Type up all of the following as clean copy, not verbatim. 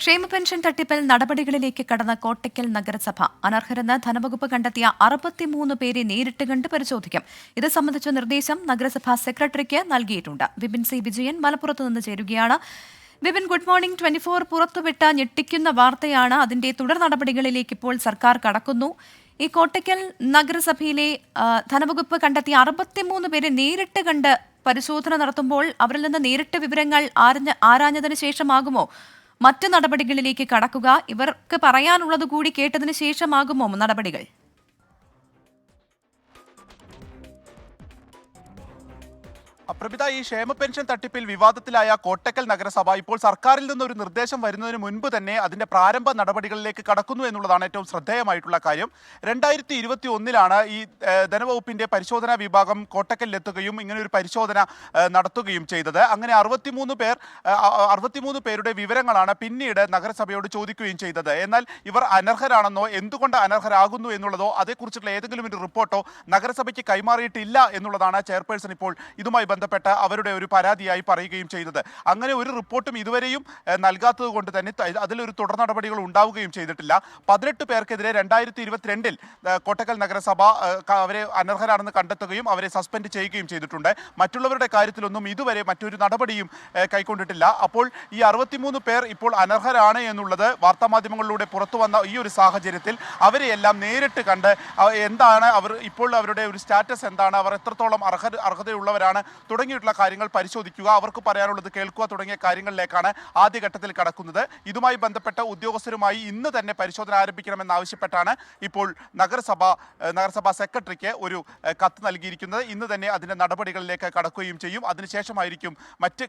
ക്ഷേമ പെൻഷൻ തട്ടിപ്പിൽ നടപടികളിലേക്ക് കടന്ന കോട്ടയ്ക്കൽ നഗരസഭ അനർഹരെന്ന് ധനവകുപ്പ് കണ്ടെത്തിയ 63 പേരെ നേരിട്ട് കണ്ട് പരിശോധിക്കും. ഇത് സംബന്ധിച്ച നിർദ്ദേശം നഗരസഭാ സെക്രട്ടറിക്ക് നൽകിയിട്ടുണ്ട്. വിപിൻ സി വിജയൻ മലപ്പുറത്ത് നിന്ന് ചേരുകയാണ്. Vipin, good morning. 24 പുറത്തുവിട്ട ഞെട്ടിക്കുന്ന വാർത്തയാണ്. അതിന്റെ തുടർ നടപടികളിലേക്ക് ഇപ്പോൾ സർക്കാർ കടക്കുന്നു. ഈ കോട്ടയ്ക്കൽ നഗരസഭയിലെ ധനവകുപ്പ് കണ്ടെത്തിയ 63 പേരെ നേരിട്ട് കണ്ട് പരിശോധന നടത്തുമ്പോൾ അവരിൽ നിന്ന് നേരിട്ട് വിവരങ്ങൾ ആരാഞ്ഞതിന് ശേഷമാകുമോ മറ്റ് നടപടികളിലേക്ക് കടക്കുക? ഇവർക്ക് പറയാനുള്ളത് കൂടി കേട്ടതിന് ശേഷമാകുമോ നടപടികൾ? പ്രഭിത, ഈ ക്ഷേമ പെൻഷൻ തട്ടിപ്പിൽ വിവാദത്തിലായ കോട്ടക്കൽ നഗരസഭ ഇപ്പോൾ സർക്കാരിൽ നിന്നൊരു നിർദ്ദേശം വരുന്നതിന് മുൻപ് തന്നെ അതിന്റെ പ്രാരംഭ നടപടികളിലേക്ക് കടക്കുന്നു എന്നുള്ളതാണ് ഏറ്റവും ശ്രദ്ധേയമായിട്ടുള്ള കാര്യം. 2021 ഈ ധനവകുപ്പിന്റെ പരിശോധനാ വിഭാഗം കോട്ടക്കലിലെത്തുകയും ഇങ്ങനെ ഒരു പരിശോധന നടത്തുകയും ചെയ്തത്. അങ്ങനെ 63 പേരുടെ വിവരങ്ങളാണ് പിന്നീട് നഗരസഭയോട് ചോദിക്കുകയും ചെയ്തത്. എന്നാൽ ഇവർ അനർഹരാണെന്നോ എന്തുകൊണ്ട് അനർഹരാകുന്നു എന്നുള്ളതോ അതേക്കുറിച്ചുള്ള ഏതെങ്കിലും ഒരു റിപ്പോർട്ടോ നഗരസഭയ്ക്ക് കൈമാറിയിട്ടില്ല എന്നുള്ളതാണ് ചെയർപേഴ്സൺ ഇപ്പോൾ ഇതുമായി ബന്ധപ്പെട്ട അവരുടെ ഒരു പരാതിയായി പറയുകയും ചെയ്തത്. അങ്ങനെ ഒരു റിപ്പോർട്ടും ഇതുവരെയും നൽകാത്തത് കൊണ്ട് തന്നെ അതിലൊരു തുടർ നടപടികൾ ഉണ്ടാവുകയും ചെയ്തിട്ടില്ല. 18 പേർക്കെതിരെ 2022 കോട്ടക്കൽ നഗരസഭ അവരെ അനർഹരാണെന്ന് കണ്ടെത്തുകയും അവരെ സസ്പെൻഡ് ചെയ്യുകയും ചെയ്തിട്ടുണ്ട്. മറ്റുള്ളവരുടെ കാര്യത്തിലൊന്നും ഇതുവരെ മറ്റൊരു നടപടിയും കൈക്കൊണ്ടിട്ടില്ല. അപ്പോൾ ഈ 63 പേർ ഇപ്പോൾ അനർഹരാണ് എന്നുള്ളത് വാർത്താമാധ്യമങ്ങളിലൂടെ പുറത്തു വന്ന ഈ ഒരു സാഹചര്യത്തിൽ അവരെയെല്ലാം നേരിട്ട് കണ്ട് എന്താണ് അവർ ഇപ്പോൾ അവരുടെ ഒരു സ്റ്റാറ്റസ് എന്താണ്, അവർ എത്രത്തോളം അർഹതയുള്ളവരാണ് തുടങ്ങിയിട്ടുള്ള കാര്യങ്ങൾ പരിശോധിക്കുക, അവർക്ക് പറയാനുള്ളത് കേൾക്കുക തുടങ്ങിയ കാര്യങ്ങളിലേക്കാണ് ആദ്യഘട്ടത്തിൽ കടക്കുന്നത്. ഇതുമായി ബന്ധപ്പെട്ട ഉദ്യോഗസ്ഥരുമായി ഇന്ന് തന്നെ പരിശോധന ആരംഭിക്കണമെന്നാവശ്യപ്പെട്ടാണ് ഇപ്പോൾ നഗരസഭാ സെക്രട്ടറിക്ക് ഒരു കത്ത് നൽകിയിരിക്കുന്നത്. ഇന്ന് തന്നെ അതിന്റെ നടപടികളിലേക്ക് കടക്കുകയും ചെയ്യും. അതിനുശേഷമായിരിക്കും മറ്റ്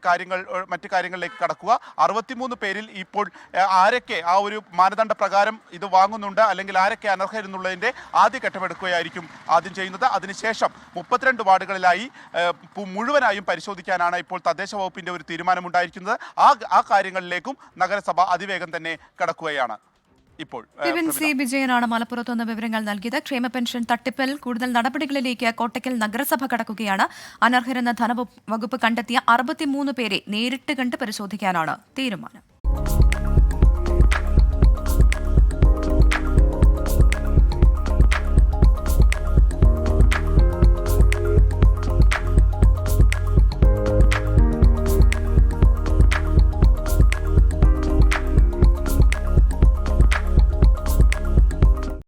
കാര്യങ്ങളിലേക്ക് കടക്കുക. 63 പേരിൽ ഇപ്പോൾ ആരൊക്കെ ആ ഒരു മാനദണ്ഡ പ്രകാരം ഇത് വാങ്ങുന്നുണ്ട്, അല്ലെങ്കിൽ ആരൊക്കെ അനർഹരെന്നുള്ളതിന്റെ ആദ്യഘട്ടം എടുക്കുകയായിരിക്കും ആദ്യം ചെയ്യുന്നത്. അതിനുശേഷം 32 വാർഡുകളിലായി മുഴുവനായും പരിശോധിക്കാനാണ് ഇപ്പോൾ തദ്ദേശ വകുപ്പിന്റെ ഒരു തീരുമാനമുണ്ടായിരിക്കുന്നത്. ആ കാര്യങ്ങളിലേക്കും നഗരസഭ അതിവേഗം തന്നെ കടക്കുകയാണ്. ഇപ്പോൾ വിപിൻ സി വിജയനാണ് മലപ്പുറത്ത് നിന്ന് വിവരങ്ങൾ നൽകിയത്. ക്ഷേമ പെൻഷൻ തട്ടിപ്പിൽ കൂടുതൽ നടപടികളിലേക്ക് കോട്ടയ്ക്കൽ നഗരസഭ കടക്കുകയാണ്. അനർഹരെന്ന് ധനവകുപ്പ് കണ്ടെത്തിയ 63 പേരെ നേരിട്ട് കണ്ട് പരിശോധിക്കാനാണ് തീരുമാനം.